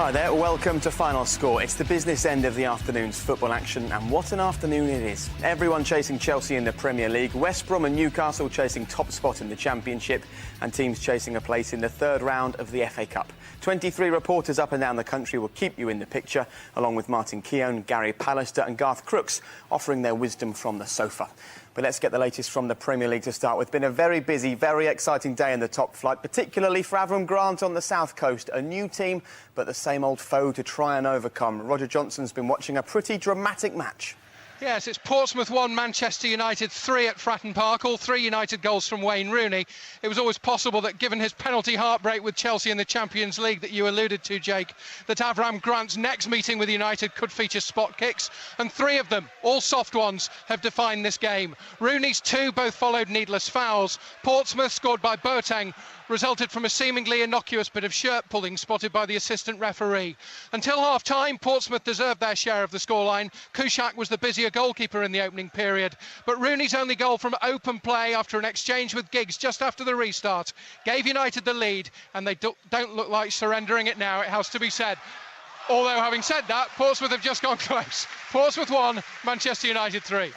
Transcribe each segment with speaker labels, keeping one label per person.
Speaker 1: Hi there, welcome to Final Score. It's the business end of the afternoon's football action, and what an afternoon it is. Everyone chasing Chelsea in the Premier League, West Brom and Newcastle chasing top spot in the Championship, and teams chasing a place in the third round of the FA Cup. 23 reporters up and down the country will keep you in the picture, along with Martin Keown, Gary Pallister and Garth Crooks, offering their wisdom from the sofa. But let's get the latest from the Premier League to start with. Been a very busy, very exciting day in the top flight, particularly for Avram Grant on the south coast. A new team, but the same old foe to try and overcome. Roger Johnson's been watching a pretty dramatic match.
Speaker 2: Yes, it's Portsmouth 1, Manchester United 3 at Fratton Park, all 3 United goals from Wayne Rooney. It was always possible that, given his penalty heartbreak with Chelsea in the Champions League that you alluded to, Jake, that Avram Grant's next meeting with United could feature spot kicks, and 3 of them, all soft ones, have defined this game. Rooney's 2 both followed needless fouls. Portsmouth, scored by Boateng, resulted from a seemingly innocuous bit of shirt pulling spotted by the assistant referee. Until half-time, Portsmouth deserved their share of the scoreline. Kuszak was the busier goalkeeper in the opening period, but Rooney's only goal from open play after an exchange with Giggs just after the restart gave United the lead, and they don't look like surrendering it now, it has to be said. Although, having said that, Portsmouth have just gone close. Portsmouth 1, Manchester United 3.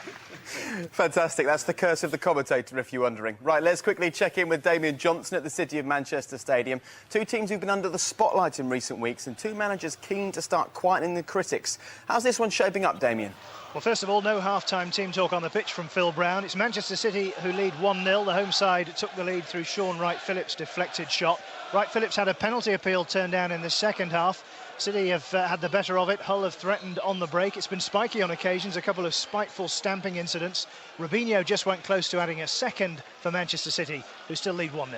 Speaker 1: Fantastic. That's the curse of the commentator, if you're wondering. Right, let's quickly check in with Damien Johnson at the City of Manchester Stadium. 2 teams who've been under the spotlight in recent weeks, and 2 managers keen to start quieting the critics. How's this one shaping up, Damien?
Speaker 3: Well, first of all, no half-time team talk on the pitch from Phil Brown. It's Manchester City who lead 1-0. The home side took the lead through Sean Wright-Phillips' deflected shot. Wright-Phillips had a penalty appeal turned down in the second half. City have had the better of it. Hull have threatened on the break. It's been spiky on occasions, a couple of spiteful stamping incidents. Robinho just went close to adding a second for Manchester City, who still lead 1-0.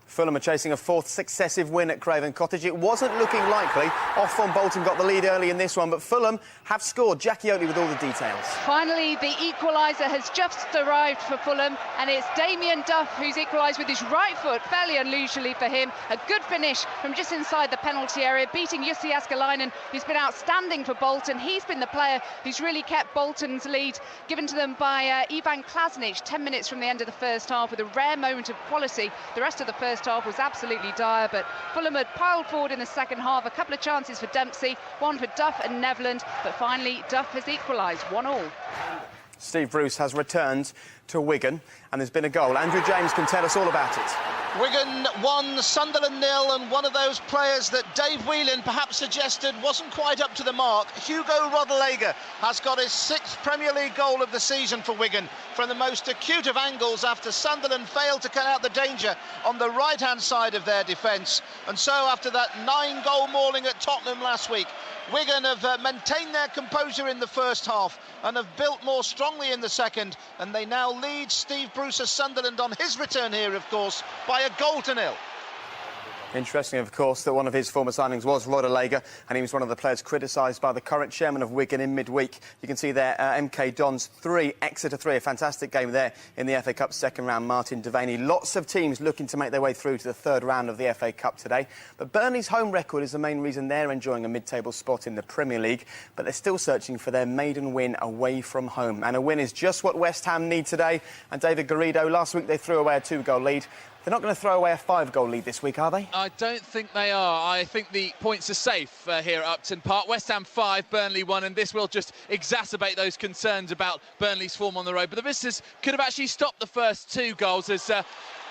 Speaker 1: Fulham are chasing a 4th successive win at Craven Cottage. It wasn't looking likely. Off-form Bolton got the lead early in this one, but Fulham have scored. Jackie Oatley with all the details.
Speaker 4: Finally, the equaliser has just arrived for Fulham, and it's Damien Duff who's equalised with his right foot, fairly unusually for him. A good finish from just inside the penalty area, beating Jussi Jääskeläinen, who's been outstanding for Bolton. He's been the player who's really kept Bolton's lead, given to them by Ivan Klasnic 10 minutes from the end of the first half, with a rare moment of quality. The rest of the first half was absolutely dire, but Fulham had piled forward in the second half. A couple of chances for Dempsey, one for Duff and Nevland, but finally Duff has equalised 1-1.
Speaker 1: Steve Bruce has returned to Wigan, and there's been a goal. Andrew James can tell us all about it.
Speaker 5: Wigan 1, Sunderland 0, and one of those players that Dave Whelan perhaps suggested wasn't quite up to the mark. Hugo Rodallega has got his 6th Premier League goal of the season for Wigan from the most acute of angles after Sunderland failed to cut out the danger on the right-hand side of their defence. And so after that 9-goal mauling at Tottenham last week, Wigan have maintained their composure in the first half and have built more strongly in the second, and they now lead Steve Bruce's Sunderland on his return here, of course, by a 1-0.
Speaker 1: Interesting, of course, that one of his former signings was Rodallega, and he was one of the players criticised by the current chairman of Wigan in midweek. You can see there, MK Dons 3, Exeter 3, a fantastic game there in the FA Cup second round. Martin Devaney. Lots of teams looking to make their way through to the third round of the FA Cup today. But Burnley's home record is the main reason they're enjoying a mid-table spot in the Premier League, but they're still searching for their maiden win away from home. And a win is just what West Ham need today. And David Garrido, last week they threw away a 2-goal lead. They're not going to throw away a 5-goal lead this week, are they?
Speaker 6: I don't think they are. I think the points are safe here at Upton Park. West Ham 5, Burnley 1, and this will just exacerbate those concerns about Burnley's form on the road. But the visitors could have actually stopped the first 2 goals as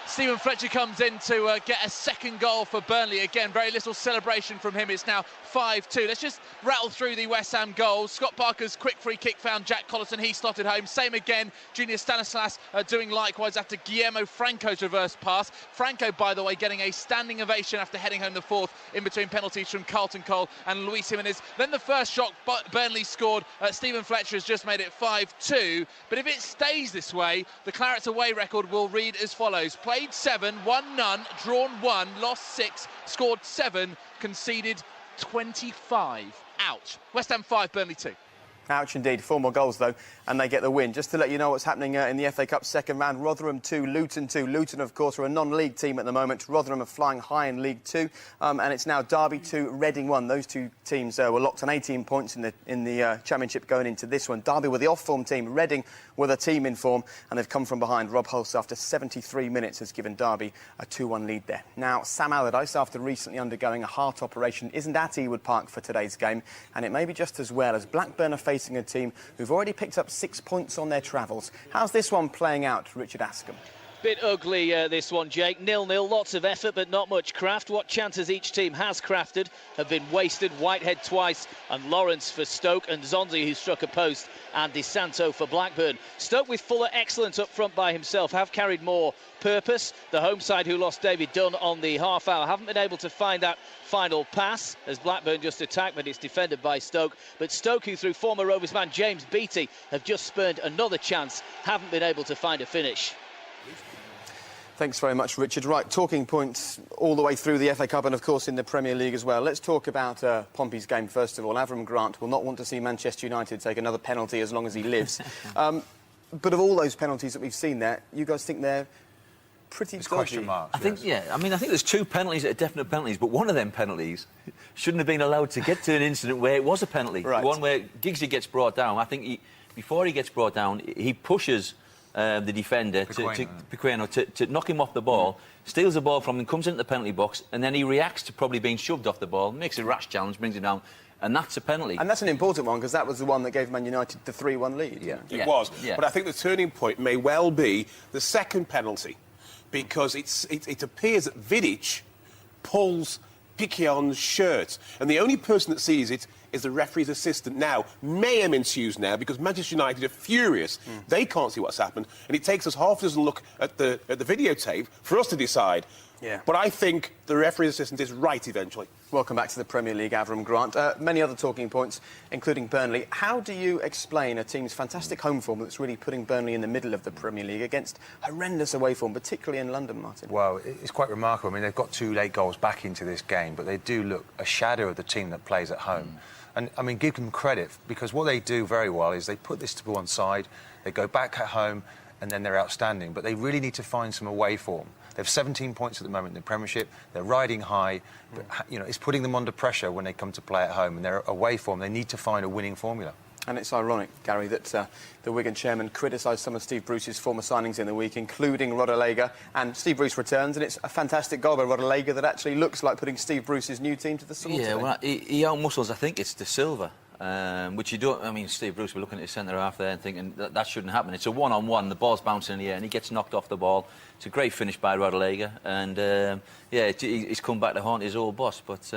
Speaker 6: Stephen Fletcher comes in to get a second goal for Burnley. Again, very little celebration from him. It's now 5-2. Let's just rattle through the West Ham goals. Scott Parker's quick free kick found Jack Colleton. He slotted home. Same again. Junior Stanislas doing likewise after Guillermo Franco's reverse pass. Franco, by the way, getting a standing ovation after heading home the 4th in between penalties from Carlton Cole and Luis Jimenez. Then the first shot Burnley scored. Stephen Fletcher has just made it 5-2. But if it stays this way, the Clarets away record will read as follows. Played 7, won none, drawn 1, lost 6, scored 7, conceded 25. Ouch. West Ham 5, Burnley 2.
Speaker 1: Ouch indeed. 4 more goals, though, and they get the win. Just to let you know what's happening in the FA Cup second round, Rotherham 2, Luton 2. Luton, of course, are a non-league team at the moment. Rotherham are flying high in League 2, and it's now Derby 2, Reading 1. Those two teams were locked on 18 points in the Championship going into this one. Derby were the off-form team, Reading were the team in form, and they've come from behind. Rob Hulse, after 73 minutes, has given Derby a 2-1 lead there. Now, Sam Allardyce, after recently undergoing a heart operation, isn't at Ewood Park for today's game, and it may be just as well, as Blackburn are facing a team who've already picked up 6 points on their travels. How's this one playing out, Richard Askham?
Speaker 7: Bit ugly, this one, Jake. 0-0, lots of effort, but not much craft. What chances each team has crafted have been wasted. Whitehead twice, and Lawrence for Stoke, and Zonzi, who struck a post, and Di Santo for Blackburn. Stoke, with Fuller excellent up front by himself, have carried more purpose. The home side, who lost David Dunn on the half hour, haven't been able to find that final pass, as Blackburn just attacked, but it's defended by Stoke. But Stoke, who through former Rovers man James Beattie have just spurned another chance, haven't been able to find a finish.
Speaker 1: Thanks very much, Richard. Right, talking points all the way through the FA Cup and, of course, in the Premier League as well. Let's talk about Pompey's game, first of all. Avram Grant will not want to see Manchester United take another penalty as long as he lives. But of all those penalties that we've seen there, you guys think they're pretty dodgy?
Speaker 8: Question marks,
Speaker 9: I think, yeah. I mean, I think there's 2 penalties that are definite penalties, but one of them penalties shouldn't have been allowed to get to an incident where it was a penalty.
Speaker 1: Right.
Speaker 9: The one where Giggsy gets brought down. I think before he gets brought down, he pushes the defender to knock him off the ball, steals the ball from him, comes into the penalty box, and then he reacts to probably being shoved off the ball, makes a rash challenge, brings him down, and that's a penalty.
Speaker 1: And that's an important one, because that was the one that gave Man United the 3-1 lead.
Speaker 9: Yeah.
Speaker 8: It was. Yeah. But I think the turning point may well be the second penalty, because it appears that Vidic pulls Keown's shirt, and the only person that sees it is the referee's assistant. Now, mayhem ensues now, because Manchester United are furious. They can't see what's happened, and it takes us half a dozen look at the videotape for us to decide.
Speaker 1: Yeah.
Speaker 8: But I think the referee's assistant is right eventually.
Speaker 1: Welcome back to the Premier League, Avram Grant. Many other talking points, including Burnley. How do you explain a team's fantastic home form that's really putting Burnley in the middle of the Premier League against horrendous away form, particularly in London, Martin?
Speaker 10: Well, it's quite remarkable. I mean, they've got 2 late goals back into this game, but they do look a shadow of the team that plays at home. And, I mean, give them credit, because what they do very well is they put this to one side, they go back at home, and then they're outstanding. But they really need to find some away form. They have 17 points at the moment in the Premiership. They're riding high, but, you know, it's putting them under pressure when they come to play at home. And they're away form. They need to find a winning formula.
Speaker 1: And it's ironic, Gary, that the Wigan chairman criticised some of Steve Bruce's former signings in the week, including Rodallega. And Steve Bruce returns, and it's a fantastic goal by Rodallega that actually looks like putting Steve Bruce's new team to the sword.
Speaker 9: Yeah, well, he outmuscles, I think it's De Silva. Which you don't... I mean, Steve Bruce, we're looking at his centre-half there and thinking that shouldn't happen. It's a one-on-one, the ball's bouncing in the air and he gets knocked off the ball. It's a great finish by Rodallega, and, yeah, he's come back to haunt his old boss. But,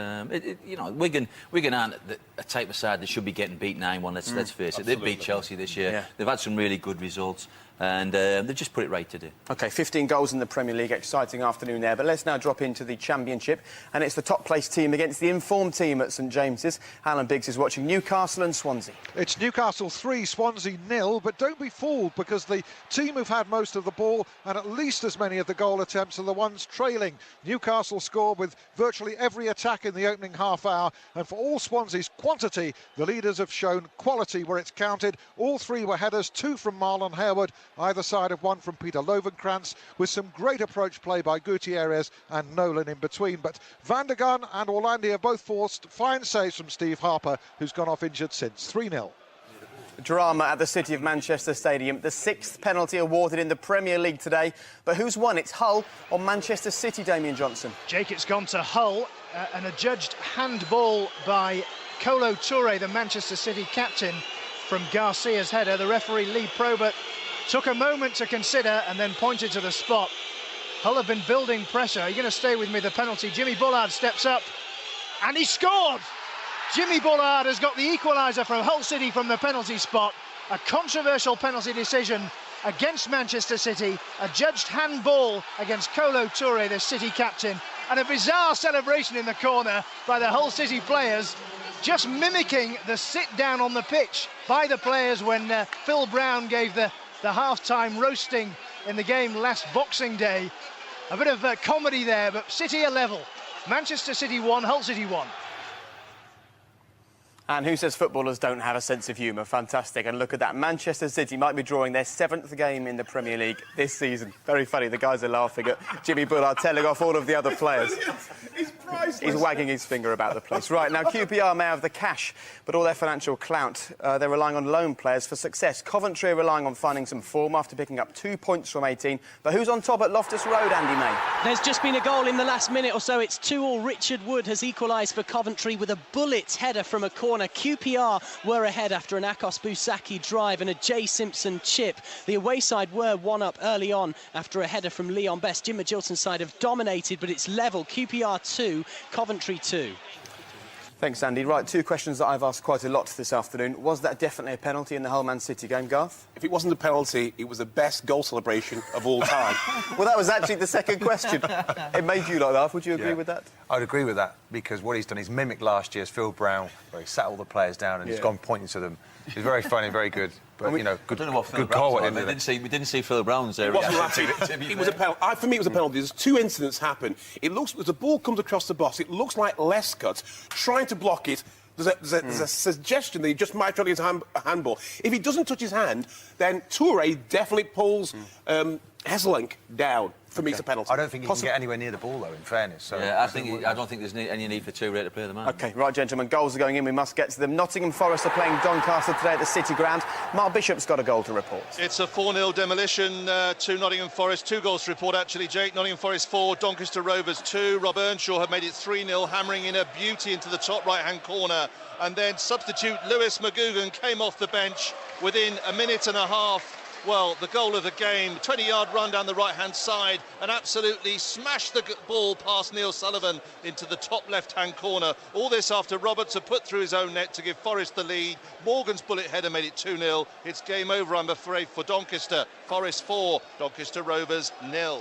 Speaker 9: you know, Wigan aren't a type of side that should be getting beat 9-1, let's face it. They've beat Chelsea this year. Yeah. They've had some really good results, and they've just put it right today. OK, 15 goals in the Premier League, exciting afternoon there. But let's now drop into the Championship, and it's the top-placed team against the informed team at St James's. Alan Biggs is watching Newcastle and Swansea.
Speaker 11: It's Newcastle 3, Swansea 0, but don't be fooled, because the team who've had most of the ball and at least as many of the goal attempts are the ones trailing. Newcastle scored with virtually every attack in the opening half hour, and for all Swansea's quantity, the leaders have shown quality where it's counted. All 3 were headers, 2 from Marlon Harewood, either side of 1 from Peter Lovenkrantz, with some great approach play by Gutierrez and Nolan in between. But Van der Gun and Orlandi have both forced fine saves from Steve Harper, who's gone off injured since. 3-0.
Speaker 1: Drama at the City of Manchester Stadium. The 6th penalty awarded in the Premier League today. But who's won? It's Hull or Manchester City, Damien Johnson?
Speaker 3: Jake, it's gone to Hull, and a judged handball by Kolo Touré, the Manchester City captain, from Garcia's header. The referee, Lee Probert, took a moment to consider and then pointed to the spot. Hull have been building pressure. Are you going to stay with me? The penalty. Jimmy Bullard steps up, and he scored! Jimmy Bullard has got the equaliser from Hull City from the penalty spot. A controversial penalty decision against Manchester City. A judged handball against Kolo Touré, the City captain. And a bizarre celebration in the corner by the Hull City players, just mimicking the sit-down on the pitch by the players when Phil Brown gave the half-time roasting in the game last Boxing Day. A bit of comedy there, but City are level. Manchester City 1, Hull City 1.
Speaker 1: And who says footballers don't have a sense of humour? Fantastic. And look at that. Manchester City might be drawing their 7th game in the Premier League this season. Very funny. The guys are laughing at Jimmy Bullard telling off all of the other players. He's wagging his finger about the place. Right, now QPR may have the cash, but all their financial clout, they're relying on loan players for success. Coventry are relying on finding some form after picking up 2 points from 18. But who's on top at Loftus Road, Andy May?
Speaker 12: There's just been a goal in the last minute or so. It's 2-2. Richard Wood has equalised for Coventry with a bullet header from a corner. QPR were ahead after an Akos Bousaki drive and a Jay Simpson chip. The away side were 1-up early on after a header from Leon Best. Jim Magilton's side have dominated, but it's level. QPR 2, Coventry 2.
Speaker 1: Thanks, Andy. Right, 2 questions that I've asked quite a lot this afternoon. Was that definitely a penalty in the Hull Man City game, Garth?
Speaker 8: If it wasn't a penalty, it was the best goal celebration of all time.
Speaker 1: Well, that was actually the second question. It made you laugh. Would you agree with that?
Speaker 10: I'd agree with that, because what he's done, he's mimicked last year's Phil Brown, where he sat all the players down and he's gone pointing to them. It's very funny, very good. But, you know, good goal at the end.
Speaker 9: We didn't see Phil Brown's there.
Speaker 8: It was a penalty. For me, it was a penalty. There's 2 incidents happen. It looks, as the ball comes across the box, it looks like Lescott trying to block it. There's a suggestion that he just might try to get a handball. If he doesn't touch his hand, then Toure definitely pulls Hesselink down. For me, it's a penalty.
Speaker 10: I don't think he can get anywhere near the ball, though, in fairness. So
Speaker 9: yeah, I don't think there's any need for Toure to play the man.
Speaker 1: OK, right, gentlemen, goals are going in. We must get to them. Nottingham Forest are playing Doncaster today at the City Ground. Mark Bishop's got a goal to report.
Speaker 5: It's a 4-0 demolition to Nottingham Forest. 2 goals to report, actually, Jake. Nottingham Forest 4, Doncaster Rovers 2. Rob Earnshaw have made it 3-0, hammering in a beauty into the top right-hand corner. And then substitute Lewis McGugan came off the bench within a minute and a half. Well, the goal of the game, 20-yard run down the right-hand side and absolutely smashed the ball past Neil Sullivan into the top left-hand corner. All this after Roberts had put through his own net to give Forest the lead. Morgan's bullet header made it 2-0. It's game over, I'm afraid, for Doncaster. Forest 4, Doncaster Rovers 0.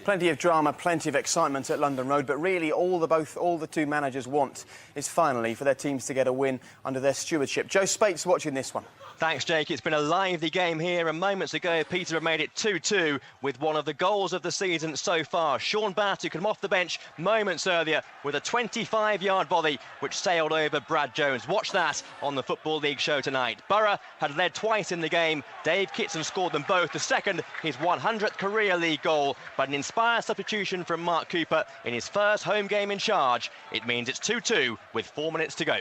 Speaker 1: Plenty of drama, plenty of excitement at London Road, but really all the 2 managers want is finally for their teams to get a win under their stewardship. Joe Spate's watching this one.
Speaker 13: Thanks, Jake. It's been a lively game here, and moments ago, Peterborough made it 2-2 with one of the goals of the season so far. Sean Bartu came off the bench moments earlier with a 25-yard volley which sailed over Brad Jones. Watch that on the Football League show tonight. Borough had led twice in the game. Dave Kitson scored them both. The second, his 100th career league goal, but an inspired substitution from Mark Cooper in his first home game in charge. It means it's 2-2 with 4 minutes to go.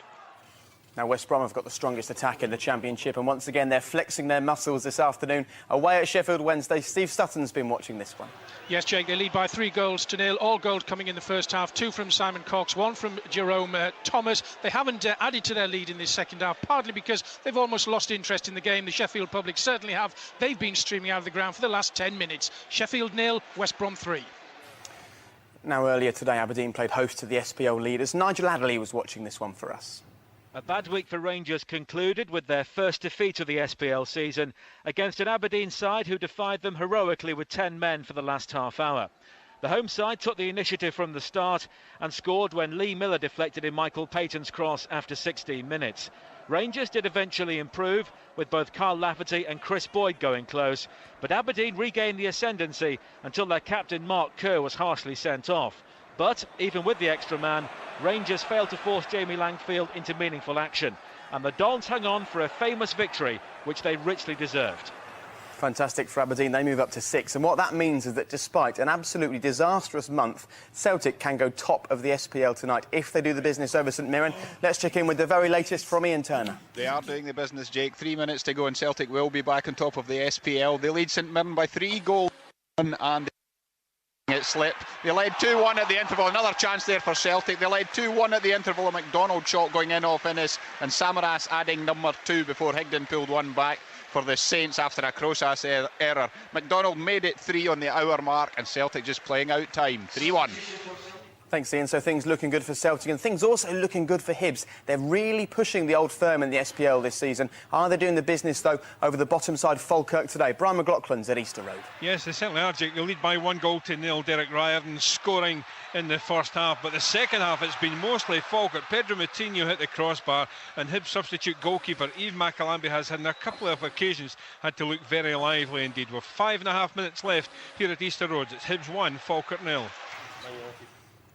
Speaker 1: Now, West Brom have got the strongest attack in the Championship, and once again, they're flexing their muscles this afternoon. Away at Sheffield Wednesday, Steve Sutton's been watching this one.
Speaker 2: Yes, Jake, they lead by 3-0. All goals coming in the first half. 2 from Simon Cox, 1 from Jerome Thomas. They haven't added to their lead in this second half, partly because they've almost lost interest in the game. The Sheffield public certainly have. They've been streaming out of the ground for the last 10 minutes. Sheffield 0, West Brom 3.
Speaker 1: Now, earlier today, Aberdeen played host to the SPL leaders. Nigel Adderley was watching this one for us.
Speaker 14: A bad week for Rangers concluded with their first defeat of the SPL season against an Aberdeen side who defied them heroically with 10 men for the last half hour. The home side took the initiative from the start and scored when Lee Miller deflected in Michael Payton's cross after 16 minutes. Rangers did eventually improve, with both Carl Lafferty and Chris Boyd going close, but Aberdeen regained the ascendancy until their captain Mark Kerr was harshly sent off. But even with the extra man, Rangers failed to force Jamie Langfield into meaningful action, and the Dons hung on for a famous victory, which they richly deserved.
Speaker 1: Fantastic for Aberdeen. They move up to 6, and what that means is that despite an absolutely disastrous month, Celtic can go top of the SPL tonight if they do the business over St Mirren. Let's check in with the very latest from Ian Turner.
Speaker 15: They are doing the business, Jake. 3 minutes to go and Celtic will be back on top of the SPL. They lead St Mirren by 3 goals and it slipped. They led 2-1 at the interval. Another chance there for Celtic. They led 2-1 at the interval. A McDonald shot going in off Innes and Samaras adding number 2 before Higdon pulled one back for the Saints after a Crosas error. McDonald made it 3 on the hour mark and Celtic just playing out time. 3-1.
Speaker 1: Thanks, Ian. So things looking good for Celtic and things also looking good for Hibs. They're really pushing the old firm in the SPL this season. Are they doing the business, though, over the bottom side Falkirk today? Brian McLaughlin's at Easter Road.
Speaker 16: Yes, they certainly are, Jake. They lead by 1-0. Derek Riordan scoring in the first half, but the second half it's been mostly Falkirk. Pedro Moutinho hit the crossbar and Hibs substitute goalkeeper Yves Makalambi has on a couple of occasions had to look very lively indeed. With 5.5 minutes left here at Easter Road, it's Hibs 1, Falkirk 0.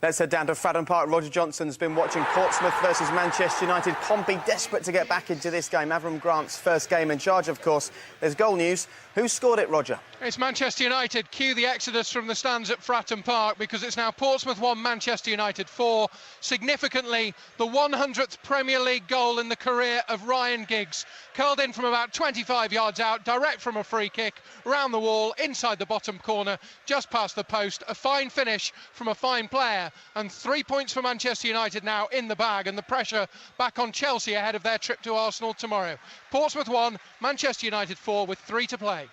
Speaker 1: Let's head down to Fratton Park. Roger Johnson's been watching Portsmouth versus Manchester United. Pompey desperate to get back into this game. Avram Grant's first game in charge, of course. There's goal news. Who scored it, Roger?
Speaker 2: It's Manchester United. Cue the exodus from the stands at Fratton Park, because it's now Portsmouth 1, Manchester United 4. Significantly, the 100th Premier League goal in the career of Ryan Giggs. Curled in from about 25 yards out, direct from a free kick, round the wall, inside the bottom corner, just past the post. A fine finish from a fine player, and 3 points for Manchester United now in the bag, and the pressure back on Chelsea ahead of their trip to Arsenal tomorrow. Portsmouth 1, Manchester United 4 with 3 to play.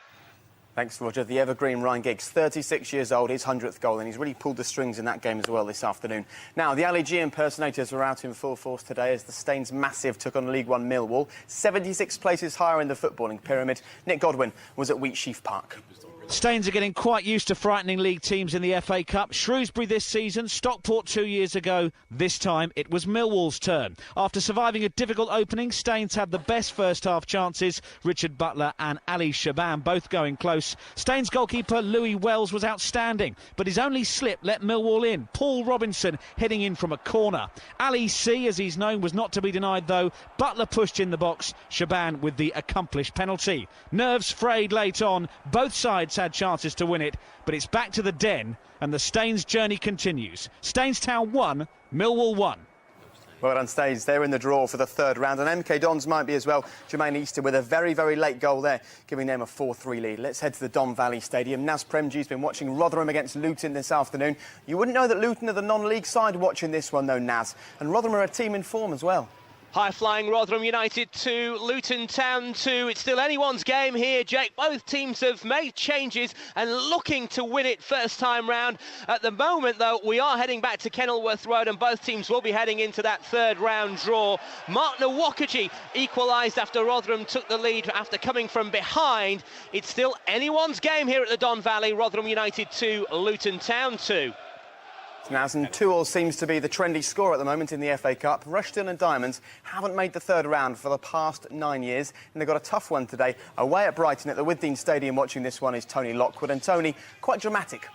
Speaker 1: Thanks, Roger. The evergreen Ryan Giggs, 36 years old, his 100th goal, and he's really pulled the strings in that game as well this afternoon. Now, the Ali G impersonators were out in full force today as the Staines Massive took on League One Millwall, 76 places higher in the footballing pyramid. Nick Godwin was at Wheatsheaf Park.
Speaker 17: Staines are getting quite used to frightening league teams in the FA Cup. Shrewsbury this season, Stockport 2 years ago. This time it was Millwall's turn. After surviving a difficult opening, Staines had the best first-half chances. Richard Butler and Ali Shaban both going close. Staines goalkeeper Louis Wells was outstanding, but his only slip let Millwall in. Paul Robinson heading in from a corner. Ali C, as he's known, was not to be denied though. Butler pushed in the box, Shaban with the accomplished penalty. Nerves frayed late on, both sides had chances to win it, but it's back to the Den and the Staines journey continues. Staines Town 1, Millwall 1.
Speaker 1: Well done, Staines. They're in the draw for the third round, and MK Dons might be as well. Jermaine Easter with a very, very late goal there, giving them a 4-3 lead. Let's head to the Don Valley Stadium. Naz Premji's been watching Rotherham against Luton this afternoon. You wouldn't know that Luton are the non-league side watching this one though, Naz, and Rotherham are a team in form as well.
Speaker 7: High-flying Rotherham United 2, Luton Town 2. It's still anyone's game here, Jake. Both teams have made changes and looking to win it first time round. At the moment, though, we are heading back to Kenilworth Road, and both teams will be heading into that third round draw. Mark Nwakaji equalised after Rotherham took the lead after coming from behind. It's still anyone's game here at the Don Valley. Rotherham United 2, Luton Town 2.
Speaker 1: Naz, and 2-2 seems to be the trendy score at the moment in the FA Cup. Rushden and Diamonds haven't made the third round for the past 9 years, and they've got a tough one today away at Brighton at the Withdean Stadium. Watching this one is Tony Lockwood, and Tony, quite dramatic.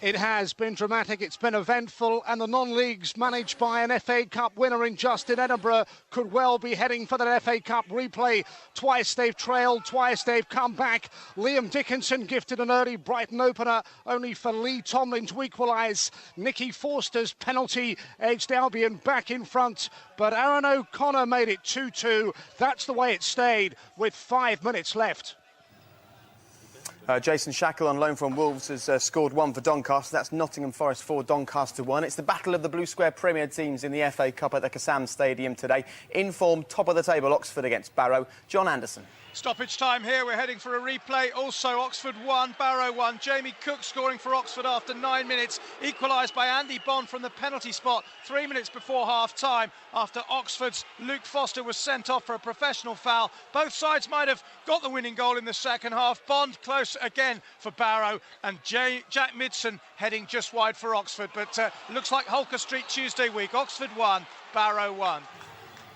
Speaker 18: It has been dramatic, it's been eventful, and the non-leagues managed by an FA Cup winner in Justin Edinburgh could well be heading for that FA Cup replay. Twice they've trailed, twice they've come back. Liam Dickinson gifted an early Brighton opener, only for Lee Tomlin to equalise. Nicky Forster's penalty edged Albion back in front, but Aaron O'Connor made it 2-2. That's the way it stayed, with 5 minutes left.
Speaker 1: Jason Shackle on loan from Wolves has scored 1 for Doncaster. That's Nottingham Forest 4, Doncaster 1. It's the battle of the Blue Square Premier teams in the FA Cup at the Kassam Stadium today. In form, top of the table, Oxford against Barrow. John Anderson.
Speaker 19: Stoppage time here, we're heading for a replay. Also Oxford 1, Barrow 1. Jamie Cook scoring for Oxford after 9 minutes, equalised by Andy Bond from the penalty spot 3 minutes before half-time after Oxford's Luke Foster was sent off for a professional foul. Both sides might have got the winning goal in the second half. Bond close again for Barrow, and Jack Midson heading just wide for Oxford, but looks like Holker Street Tuesday week. Oxford 1, Barrow 1.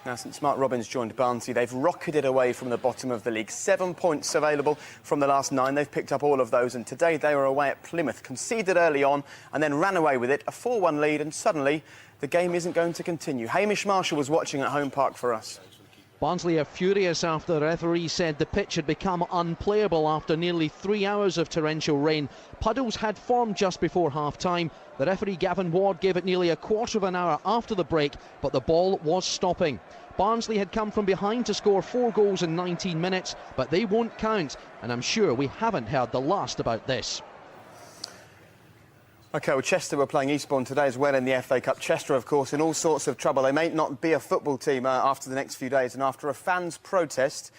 Speaker 1: Now, since Mark Robbins joined Barnsley, they've rocketed away from the bottom of the league. 7 points available from the last 9. They've picked up all of those, and today they were away at Plymouth, conceded early on and then ran away with it, a 4-1 lead, and suddenly the game isn't going to continue. Hamish Marshall was watching at Home Park for us.
Speaker 20: Barnsley are furious after the referee said the pitch had become unplayable after nearly 3 hours of torrential rain. Puddles had formed just before half-time. The referee Gavin Ward gave it nearly a quarter of an hour after the break, but the ball was stopping. Barnsley had come from behind to score 4 goals in 19 minutes, but they won't count, and I'm sure we haven't heard the last about this.
Speaker 1: OK, well, Chester were playing Eastbourne today as well in the FA Cup. Chester, of course, in all sorts of trouble. They may not be a football team after the next few days. And after a fans' protest,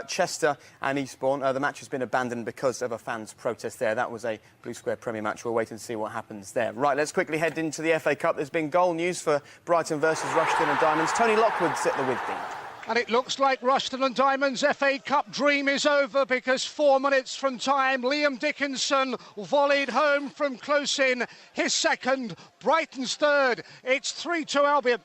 Speaker 1: Chester and Eastbourne, the match has been abandoned because of a fans' protest there. That was a Blue Square Premier match. We'll wait and see what happens there. Right, let's quickly head into the FA Cup. There's been goal news for Brighton versus Rushden and Diamonds. Tony Lockwood's at the Withdean.
Speaker 18: And it looks like Rushden and Diamonds' FA Cup dream is over, because 4 minutes from time, Liam Dickinson volleyed home from close in, his second, Brighton's third. It's 3-2 Albion.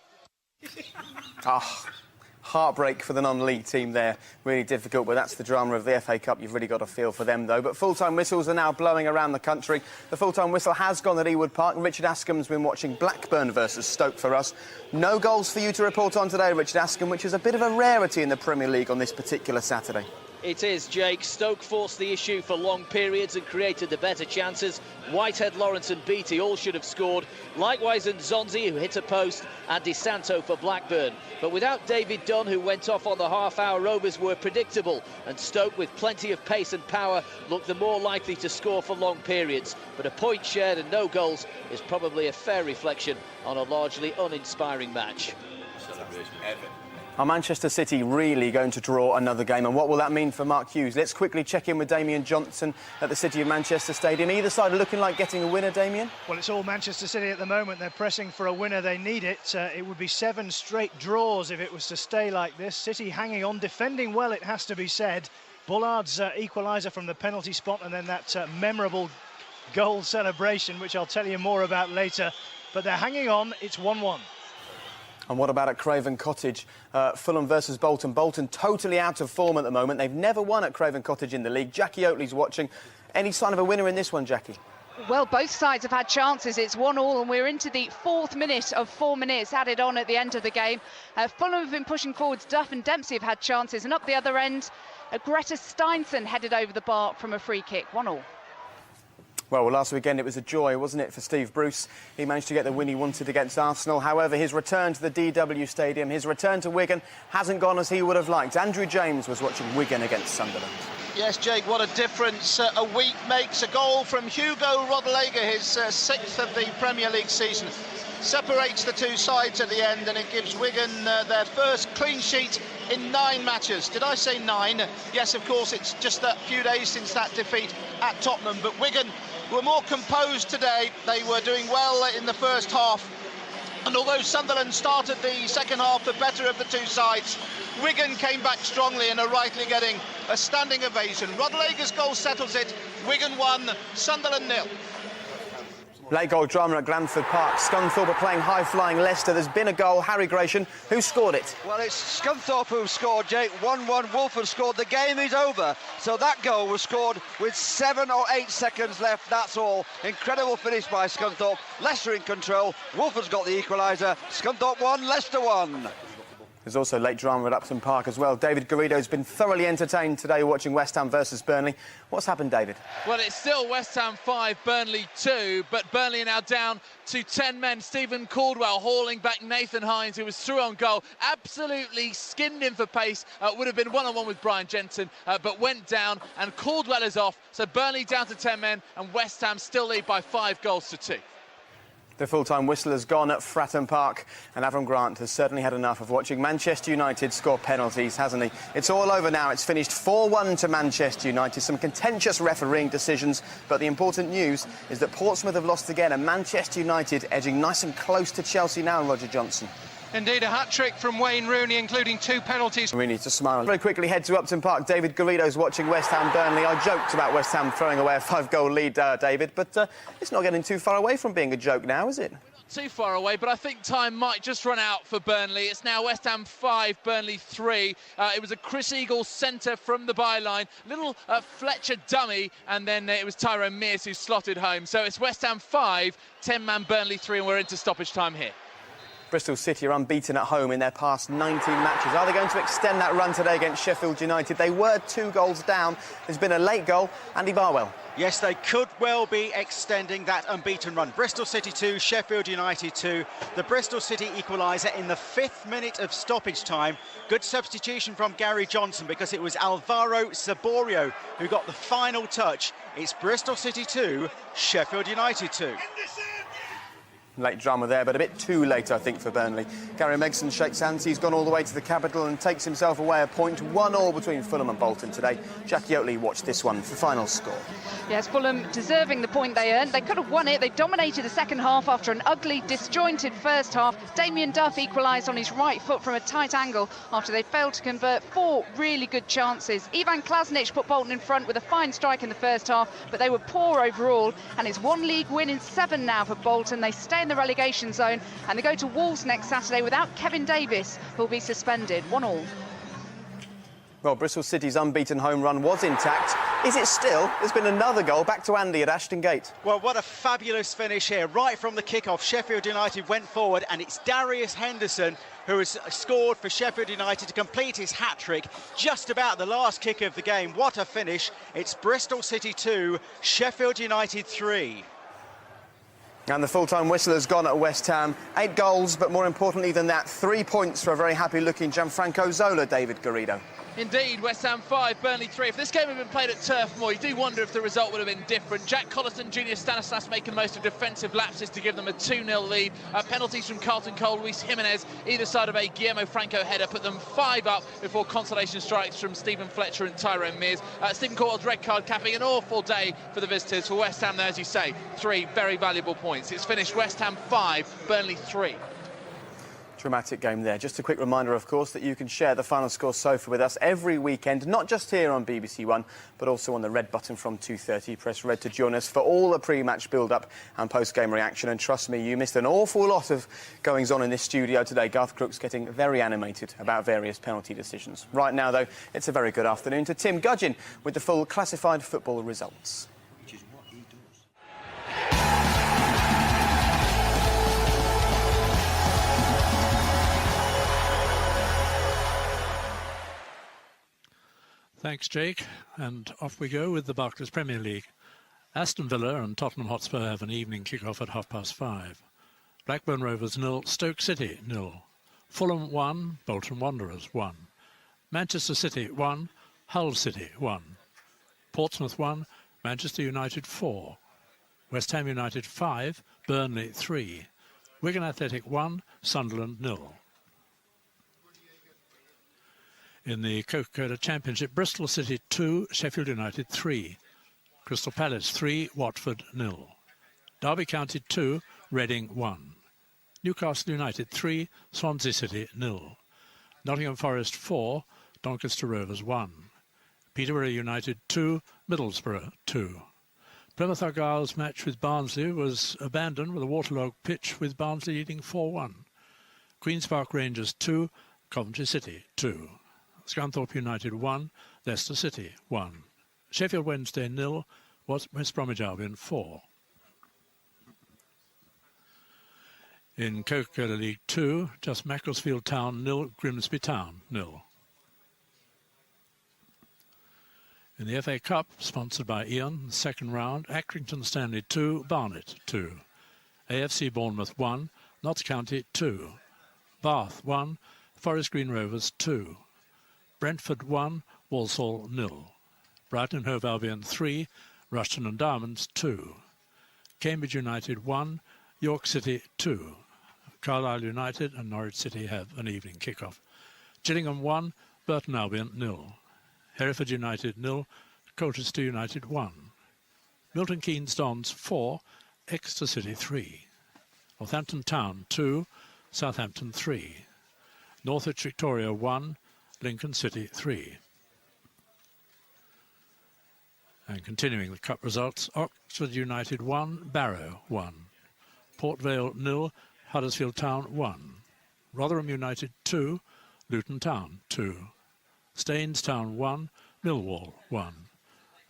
Speaker 1: Heartbreak for the non-league team there. Really difficult, but that's the drama of the FA Cup. You've really got to feel for them, though. But full-time whistles are now blowing around the country. The full-time whistle has gone at Ewood Park. Richard Ascombe's been watching Blackburn versus Stoke for us. No goals for you to report on today, Richard Ascombe, which is a bit of a rarity in the Premier League on this particular Saturday.
Speaker 7: It is, Jake. Stoke forced the issue for long periods and created the better chances. Whitehead, Lawrence and Beattie all should have scored. Likewise Nzonzi, who hit a post, and Di Santo for Blackburn. But without David Dunn, who went off on the half-hour, Rovers were predictable. And Stoke, with plenty of pace and power, looked the more likely to score for long periods. But a point shared and no goals is probably a fair reflection on a largely uninspiring match.
Speaker 1: Are Manchester City really going to draw another game? And what will that mean for Mark Hughes? Let's quickly check in with Damien Johnson at the City of Manchester Stadium. Either side are looking like getting a winner, Damien?
Speaker 3: Well, it's all Manchester City at the moment. They're pressing for a winner. They need it. It would be 7 straight draws if it was to stay like this. City hanging on, defending well, it has to be said. Bullard's equaliser from the penalty spot, and then that memorable goal celebration, which I'll tell you more about later. But they're hanging on. It's 1-1.
Speaker 1: And what about at Craven Cottage? Fulham versus Bolton. Bolton totally out of form at the moment. They've never won at Craven Cottage in the league. Jackie Oatley's watching. Any sign of a winner in this one, Jackie?
Speaker 4: Well, both sides have had chances. It's 1-1 and we're into the 4th minute of 4 minutes added on at the end of the game. Fulham have been pushing forwards. Duff and Dempsey have had chances. And up the other end, Greta Steinson headed over the bar from a free kick. 1-1.
Speaker 1: Well, last weekend it was a joy, wasn't it, for Steve Bruce? He managed to get the win he wanted against Arsenal. However, his return to the DW Stadium, his return to Wigan, hasn't gone as he would have liked. Andrew James was watching Wigan against Sunderland.
Speaker 5: Yes, Jake, what a difference a week makes. A goal from Hugo Rodallega, his 6th of the Premier League season. Separates the two sides at the end, and it gives Wigan their first clean sheet in 9 matches. Did I say 9? Yes, of course, it's just a few days since that defeat at Tottenham. But Wigan were more composed today. They were doing well in the first half. And although Sunderland started the second half the better of the two sides, Wigan came back strongly and are rightly getting a standing ovation. Rodallega's goal settles it. Wigan 1, Sunderland 0.
Speaker 1: Late goal drama at Glanford Park. Scunthorpe are playing high-flying Leicester. There's been a goal. Harry Gratian, who scored it?
Speaker 21: Well, it's Scunthorpe who scored, Jake. 1-1. Wolford scored. The game is over. So that goal was scored with 7 or 8 seconds left. That's all. Incredible finish by Scunthorpe. Leicester in control. Wolford's got the equaliser. Scunthorpe 1, Leicester 1.
Speaker 1: There's also late drama at Upton Park as well. David Garrido's been thoroughly entertained today watching West Ham versus Burnley. What's happened, David?
Speaker 6: Well, it's still West Ham 5, Burnley 2, but Burnley are now down to 10 men. Stephen Caldwell hauling back Nathan Hines, who was through on goal. Absolutely skinned him for pace. Would have been one-on-one with Brian Jensen, but went down, and Caldwell is off. So Burnley down to 10 men, and West Ham still lead by 5 goals to 2.
Speaker 1: The full-time whistle has gone at Fratton Park, and Avram Grant has certainly had enough of watching Manchester United score penalties, hasn't he? It's all over now. It's finished 4-1 to Manchester United. Some contentious refereeing decisions, but the important news is that Portsmouth have lost again, and Manchester United edging nice and close to Chelsea now, Roger Johnson.
Speaker 2: Indeed, a hat-trick from Wayne Rooney, including 2 penalties.
Speaker 1: We need to smile. Very quickly head to Upton Park. David Garrido's watching West Ham Burnley. I joked about West Ham throwing away a 5-goal lead, David, but it's not getting too far away from being a joke now, is it?
Speaker 6: Not too far away, but I think time might just run out for Burnley. It's now West Ham 5, Burnley 3. It was a Chris Eagles centre from the byline, little Fletcher dummy, and then it was Tyrone Mears who slotted home. So it's West Ham 5, 10-man Burnley 3, and we're into stoppage time here.
Speaker 1: Bristol City are unbeaten at home in their past 19 matches. Are they going to extend that run today against Sheffield United? They were 2 goals down. There's been a late goal. Andy Barwell.
Speaker 22: Yes, they could well be extending that unbeaten run. Bristol City 2, Sheffield United 2. The Bristol City equaliser in the 5th minute of stoppage time. Good substitution from Gary Johnson because it was Alvaro Saborio who got the final touch. It's Bristol City 2, Sheffield United 2.
Speaker 1: Late drama there, but a bit too late, I think, for Burnley. Gary Megson shakes hands. He's gone all the way to the capital and takes himself away a point. 1-1 between Fulham and Bolton today. Jackie Oatley watched this one for final score.
Speaker 4: Yes, Fulham deserving the point they earned. They could have won it. They dominated the second half after an ugly, disjointed first half. Damien Duff equalised on his right foot from a tight angle after they failed to convert 4 really good chances. Ivan Klasnic put Bolton in front with a fine strike in the first half, but they were poor overall. And it's 1 league win in 7 now for Bolton. They stay in the relegation zone, and they go to Wolves next Saturday without Kevin Davis, who will be suspended. 1-1.
Speaker 1: Well, Bristol City's unbeaten home run was intact. Is it still? There's been another goal. Back to Andy at Ashton Gate.
Speaker 22: Well, what a fabulous finish here. Right from the kick-off, Sheffield United went forward, and it's Darius Henderson who has scored for Sheffield United to complete his hat-trick just about the last kick of the game. What a finish. It's Bristol City 2, Sheffield United 3.
Speaker 1: And the full-time whistle has gone at West Ham. 8 goals, but more importantly than that, 3 points for a very happy-looking Gianfranco Zola, David Garrido.
Speaker 6: Indeed, West Ham 5, Burnley 3. If this game had been played at Turf Moor, you do wonder if the result would have been different. Jack Colliston, Junior Stanislas making the most of defensive lapses to give them a 2-0 lead. Penalties from Carlton Cole, Luis Jimenez, either side of a Guillermo Franco header, put them 5 up before consolation strikes from Stephen Fletcher and Tyrone Mears. Stephen Court's red card capping an awful day for the visitors. For West Ham, there, as you say, 3 very valuable points. It's finished West Ham 5, Burnley 3.
Speaker 1: Dramatic game there. Just a quick reminder, of course, that you can share the final score sofa with us every weekend, not just here on BBC One, but also on the red button from 2:30. Press red to join us for all the pre-match build-up and post-game reaction. And trust me, you missed an awful lot of goings-on in this studio today. Garth Crooks getting very animated about various penalty decisions. Right now, though, it's a very good afternoon to Tim Gudgin with the full classified football results.
Speaker 11: Thanks, Jake. And off we go with the Barclays Premier League. Aston Villa and Tottenham Hotspur have an evening kick-off at 5:30. Blackburn Rovers 0, Stoke City 0. Fulham 1, Bolton Wanderers 1. Manchester City 1, Hull City 1. Portsmouth 1, Manchester United 4. West Ham United 5, Burnley 3. Wigan Athletic 1, Sunderland 0. In the Coca-Cola Championship, Bristol City 2, Sheffield United 3. Crystal Palace 3, Watford 0. Derby County 2, Reading 1. Newcastle United 3, Swansea City 0. Nottingham Forest 4, Doncaster Rovers 1. Peterborough United 2, Middlesbrough 2. Plymouth Argyle's match with Barnsley was abandoned with a waterlogged pitch, with Barnsley leading 4-1. Queen's Park Rangers 2, Coventry City 2. Scunthorpe United 1, Leicester City 1. Sheffield Wednesday 0, West Bromwich Albion 4. In Coca-Cola League 2, just Macclesfield Town 0, Grimsby Town 0. In the FA Cup, sponsored by Eon, second round, Accrington Stanley 2, Barnet 2. AFC Bournemouth 1, Notts County 2. Bath 1, Forest Green Rovers 2. Brentford 1, Walsall 0. Brighton and Hove Albion 3, Rushton and Diamonds 2. Cambridge United 1, York City 2. Carlisle United and Norwich City have an evening kick-off. Gillingham 1, Burton Albion 0. Hereford United 0, Colchester United 1. Milton Keynes Dons 4, Exeter City 3. Northampton Town 2, Southampton 3. Northwich Victoria 1, Lincoln City 3. And continuing the cup results, Oxford United 1, Barrow 1. Port Vale 0, Huddersfield Town 1. Rotherham United 2, Luton Town 2. Staines Town 1, Millwall 1.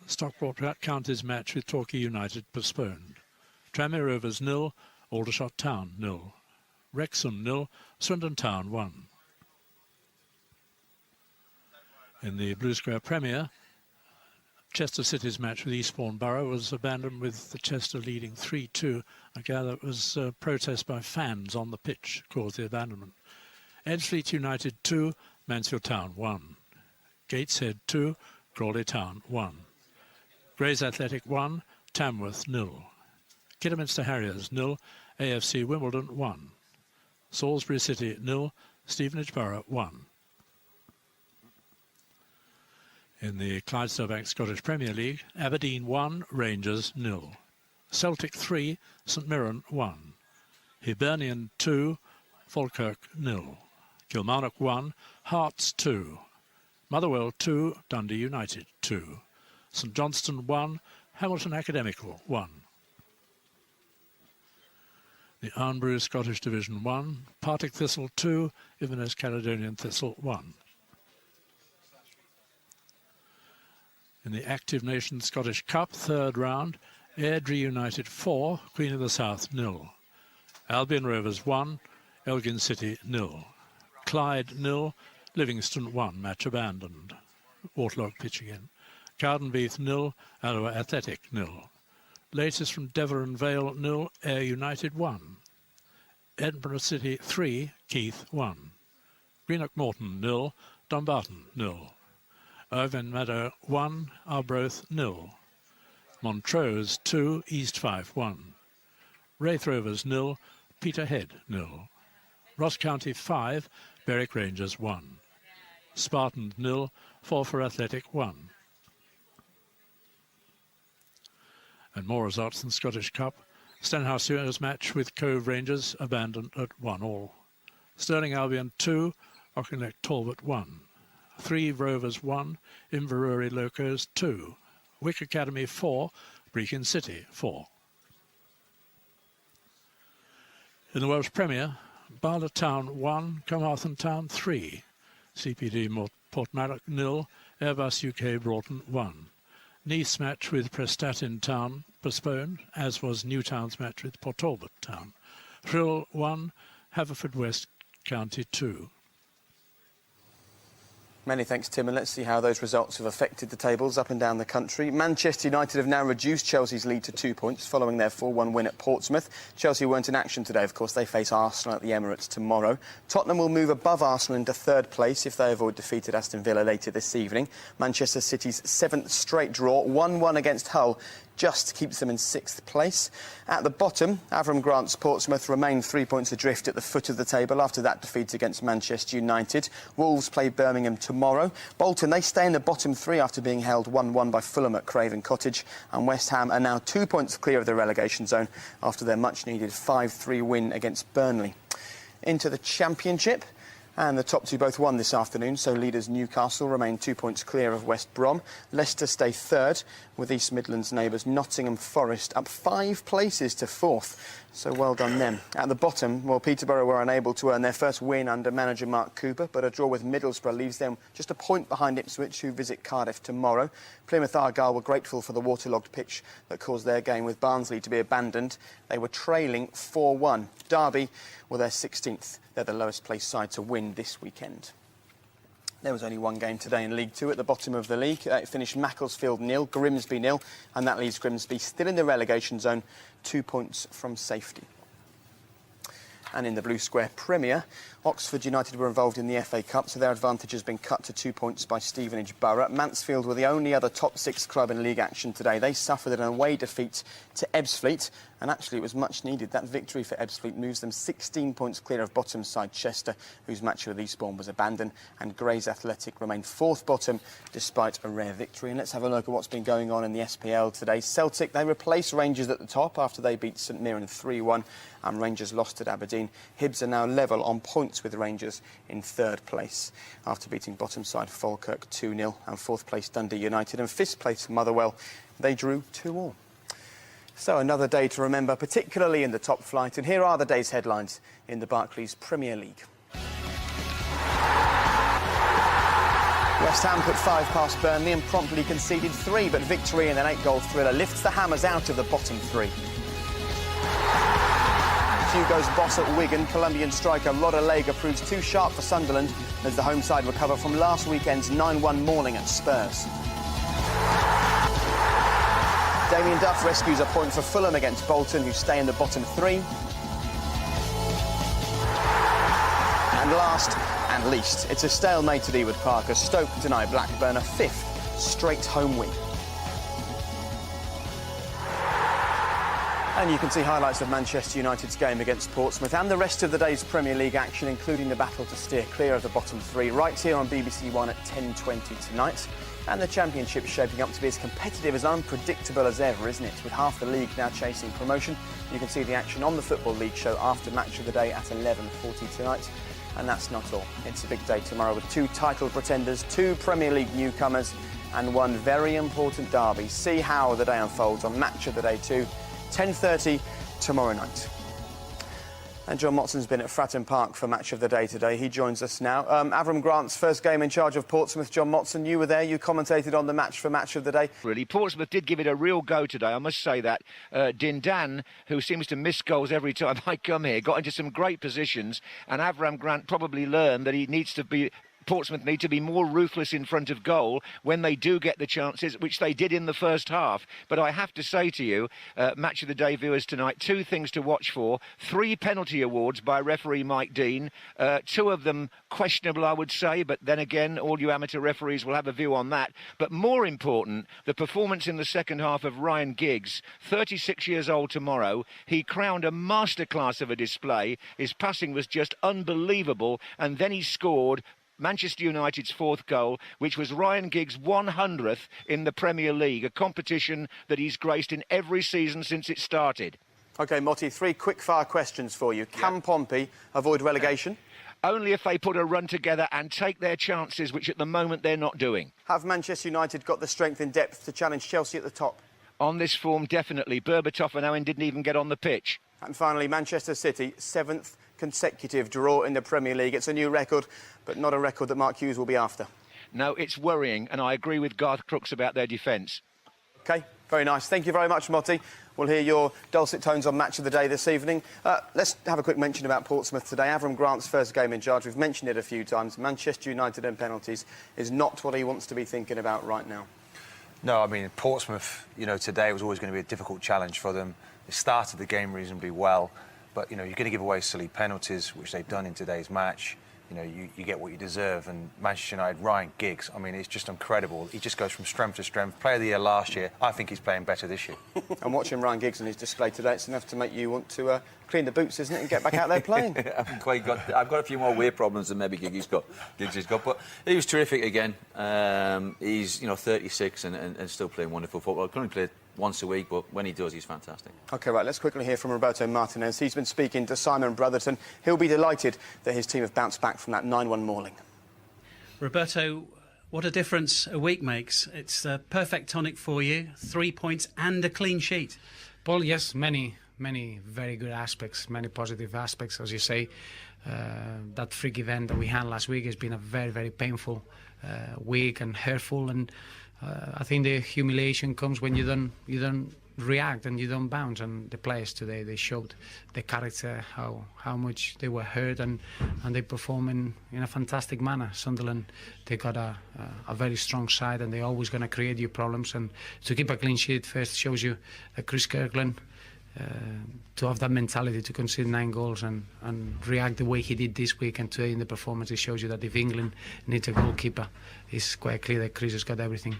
Speaker 11: Stockport County's match with Torquay United postponed. Tranmere Rovers 0, Aldershot Town 0. Wrexham 0, Swindon Town 1. In the Blue Square Premier, Chester City's match with Eastbourne Borough was abandoned, with the Chester leading 3-2. I gather it was a protest by fans on the pitch caused the abandonment. Ebbsfleet United 2, Mansfield Town 1. Gateshead 2, Crawley Town 1. Grays Athletic 1, Tamworth 0. Kidderminster Harriers 0, AFC Wimbledon 1. Salisbury City 0, Stevenage Borough 1. In the Clydesdale Bank Scottish Premier League, Aberdeen 1, Rangers 0. Celtic 3, St Mirren 1. Hibernian 2, Falkirk 0. Kilmarnock 1, Hearts 2. Motherwell 2, Dundee United 2. St Johnstone 1, Hamilton Academical 1. The Arnbrew Scottish Division 1, Partick Thistle 2, Inverness Caledonian Thistle 1. In the Active Nations Scottish Cup, third round, Airdrie United 4, Queen of the South 0. Albion Rovers 1, Elgin City 0. Clyde 0, Livingston 1, match abandoned. Waterlock pitch again. Cowdenbeath 0, Alloa Athletic 0. Latest from Devon Vale 0, Ayr United 1. Edinburgh City 3, Keith 1. Greenock Morton 0, Dumbarton 0. Irvine Meadow 1, Arbroath 0. Montrose 2, East Fife 1. Wraith Rovers 0, Peterhead 0. Ross County 5, Berwick Rangers 1. Spartans 0, Forfar Athletic 1. And more results in Scottish Cup. Stenhouse Heroes match with Cove Rangers abandoned at 1-1. Stirling Albion 2, Auchinleck Talbot 1. 3 Rovers 1, Inverurie Locos 2. Wick Academy 4, Brechin City 4. In the Welsh Premier, Barla Town 1, Carmarthen Town 3. CPD Portmarnock 0, Airbus UK Broughton 1. Nice match with Prestatyn Town postponed, as was Newtown's match with Port Talbot Town. Frill 1, Haverfordwest County 2.
Speaker 1: Many thanks, Tim, and let's see how those results have affected the tables up and down the country. Manchester United have now reduced Chelsea's lead to 2 points following their 4-1 win at Portsmouth. Chelsea weren't in action today, of course. They face Arsenal at the Emirates tomorrow. Tottenham will move above Arsenal into third place if they avoid defeat at Aston Villa later this evening. Manchester City's 7th straight draw, 1-1 against Hull, just keeps them in 6th place. At the bottom, Avram Grant's Portsmouth remain 3 points adrift at the foot of the table after that defeat against Manchester United. Wolves play Birmingham tomorrow. Bolton, they stay in the bottom 3 after being held 1-1 by Fulham at Craven Cottage. And West Ham are now 2 points clear of the relegation zone after their much-needed 5-3 win against Burnley. Into the Championship. And the top two both won this afternoon, so leaders Newcastle remain 2 points clear of West Brom. Leicester stay third, with East Midlands neighbours Nottingham Forest up 5 places to 4th. So well done them. At the bottom, well, Peterborough were unable to earn their first win under manager Mark Cooper, but a draw with Middlesbrough leaves them just a point behind Ipswich, who visit Cardiff tomorrow. Plymouth Argyle were grateful for the waterlogged pitch that caused their game with Barnsley to be abandoned. They were trailing 4-1. Derby were their 16th. They're the lowest placed side to win this weekend. There was only one game today in League Two at the bottom of the league. It finished Macclesfield 0, Grimsby 0, and that leaves Grimsby still in the relegation zone, 2 points from safety. And in the Blue Square Premier, Oxford United were involved in the FA Cup, so their advantage has been cut to 2 points by Stevenage Borough. Mansfield were the only other top 6 club in league action today. They suffered an away defeat to Ebbsfleet, and actually it was much needed. That victory for Ebbsfleet moves them 16 points clear of bottom side Chester, whose match with Eastbourne was abandoned, and Grays Athletic remained 4th bottom despite a rare victory. And let's have a look at what's been going on in the SPL today. Celtic, they replaced Rangers at the top after they beat St Mirren 3-1, and Rangers lost at Aberdeen. Hibs are now level on points with Rangers in 3rd place after beating bottom side Falkirk 2-0, and 4th place Dundee United and 5th place Motherwell. They drew 2-2. So another day to remember, particularly in the top flight. And here are the day's headlines in the Barclays Premier League. West Ham put 5 past Burnley and promptly conceded 3, but victory in an 8-goal thriller lifts the Hammers out of the bottom 3. Hugo's boss at Wigan, Colombian striker Rodallega, proves too sharp for Sunderland as the home side recover from last weekend's 9-1 mauling at Spurs. Damien Duff rescues a point for Fulham against Bolton, who stay in the bottom 3. And last and least, it's a stalemate at Ewood Park as Stoke deny Blackburn a 5th straight home win. And you can see highlights of Manchester United's game against Portsmouth and the rest of the day's Premier League action, including the battle to steer clear of the bottom 3, right here on BBC One at 10:20 tonight. And the Championship is shaping up to be as competitive, as unpredictable as ever, isn't it? With half the league now chasing promotion. You can see the action on the Football League show after Match of the Day at 11:40 tonight. And that's not all. It's a big day tomorrow with 2 title pretenders, 2 Premier League newcomers, and 1 very important derby. See how the day unfolds on Match of the Day 2, 10:30 tomorrow night. And John Motson's been at Fratton Park for Match of the Day today. He joins us now. Avram Grant's first game in charge of Portsmouth. John Motson, you were there. You commentated on the match for Match of the Day.
Speaker 8: Really, Portsmouth did give it a real go today, I must say that. Dindan, who seems to miss goals every time I come here, got into some great positions, and Avram Grant probably learned that he needs to be... Portsmouth need to be more ruthless in front of goal when they do get the chances, which they did in the first half. But I have to say to you, Match of the Day viewers tonight, 2 things to watch for. 3 penalty awards by referee Mike Dean. 2 of them questionable, I would say, but then again, all you amateur referees will have a view on that. But more important, the performance in the second half of Ryan Giggs, 36 years old tomorrow. He crowned a masterclass of a display. His passing was just unbelievable, and then he scored Manchester United's 4th goal, which was Ryan Giggs' 100th in the Premier League, a competition that he's graced in every season since it started.
Speaker 1: OK, Motti, 3 quick-fire questions for you. Can Pompey avoid relegation?
Speaker 8: Only if they put a run together and take their chances, which at the moment they're not doing.
Speaker 1: Have Manchester United got the strength in depth to challenge Chelsea at the top?
Speaker 8: On this form, definitely. Berbatov and Owen didn't even get on the pitch.
Speaker 1: And finally, Manchester City, 7th consecutive draw in the Premier League. It's a new record, but not a record that Mark Hughes will be after.
Speaker 8: No, it's worrying, and I agree with Garth Crooks about their defence.
Speaker 1: OK, very nice. Thank you very much, Motti. We'll hear your dulcet tones on Match of the Day this evening. Let's have a quick mention about Portsmouth today. Avram Grant's first game in charge. We've mentioned it a few times. Manchester United and penalties is not what he wants to be thinking about right now.
Speaker 10: No, I mean, Portsmouth, you know, today was always going to be a difficult challenge for them. They started the game reasonably well, but, you know, you're going to give away silly penalties, which they've done in today's match. You know, you get what you deserve. And Manchester United, Ryan Giggs, I mean, it's just incredible. He just goes from strength to strength. Player of the year last year. I think he's playing better this year.
Speaker 1: And watching Ryan Giggs on his display today, it's enough to make you want to clean the boots, isn't it, and get back out there playing?
Speaker 9: I've got a few more weight problems than maybe Giggs has got, but he was terrific again. He's, you know, 36 and still playing wonderful football. He only played once a week, but when he does, he's fantastic.
Speaker 1: OK, right, let's quickly hear from Roberto Martinez. He's been speaking to Simon Brotherton. He'll be delighted that his team have bounced back from that 9-1 mauling.
Speaker 12: Roberto, what a difference a week makes. It's a perfect tonic for you, 3 points and a clean sheet.
Speaker 23: Paul, yes, many very good aspects, many positive aspects, as you say. That freak event that we had last week has been a very, very painful week and hurtful, and I think the humiliation comes when you don't react and you don't bounce. And the players today, they showed the character, how much they were hurt, and they perform in a fantastic manner. Sunderland, they got a very strong side, and they're always going to create you problems. And to keep a clean sheet first shows you that Chris Kirkland, to have that mentality to concede 9 goals and react the way he did this week and today in the performance, it shows you that if England needs a goalkeeper, it's quite clear that Chris has got everything.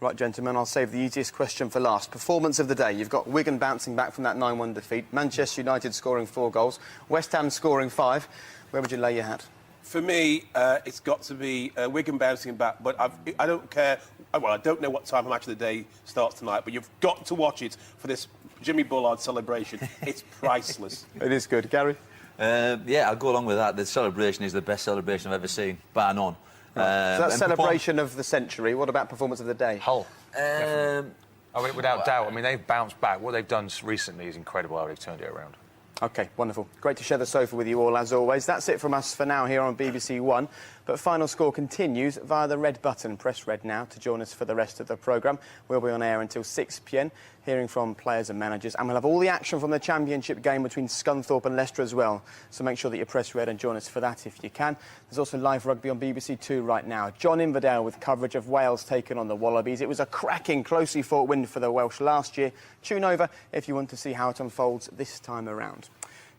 Speaker 1: Right, gentlemen, I'll save the easiest question for last. Performance of the day. You've got Wigan bouncing back from that 9-1 defeat, Manchester United scoring 4 goals, West Ham scoring 5. Where would you lay your hat?
Speaker 24: For me, it's got to be Wigan bouncing back, but I don't care. Well, I don't know what time Match of the Day starts tonight, but you've got to watch it for this Jimmy Bullard celebration. It's priceless.
Speaker 1: It is good. Gary?
Speaker 9: Yeah, I'll go along with that. The celebration is the best celebration I've ever seen, bar none.
Speaker 1: Right. So that's celebration of the century. What about performance of the day?
Speaker 10: Hull. Without doubt. I mean, they've bounced back. What they've done recently is incredible how they've turned it around.
Speaker 1: OK, wonderful. Great to share the sofa with you all, as always. That's it from us for now here on BBC One. But Final Score continues via the red button. Press red now to join us for the rest of the programme. We'll be on air until 6 p.m, hearing from players and managers. And we'll have all the action from the Championship game between Scunthorpe and Leicester as well. So make sure that you press red and join us for that if you can. There's also live rugby on BBC Two right now. John Inverdale with coverage of Wales taking on the Wallabies. It was a cracking, closely fought win for the Welsh last year. Tune over if you want to see how it unfolds this time around.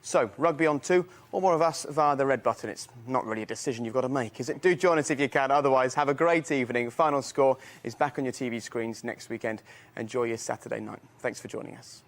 Speaker 1: So, rugby on 2, or more of us via the red button. It's not really a decision you've got to make, is it? Do join us if you can. Otherwise, have a great evening. Final Score is back on your TV screens next weekend. Enjoy your Saturday night. Thanks for joining us.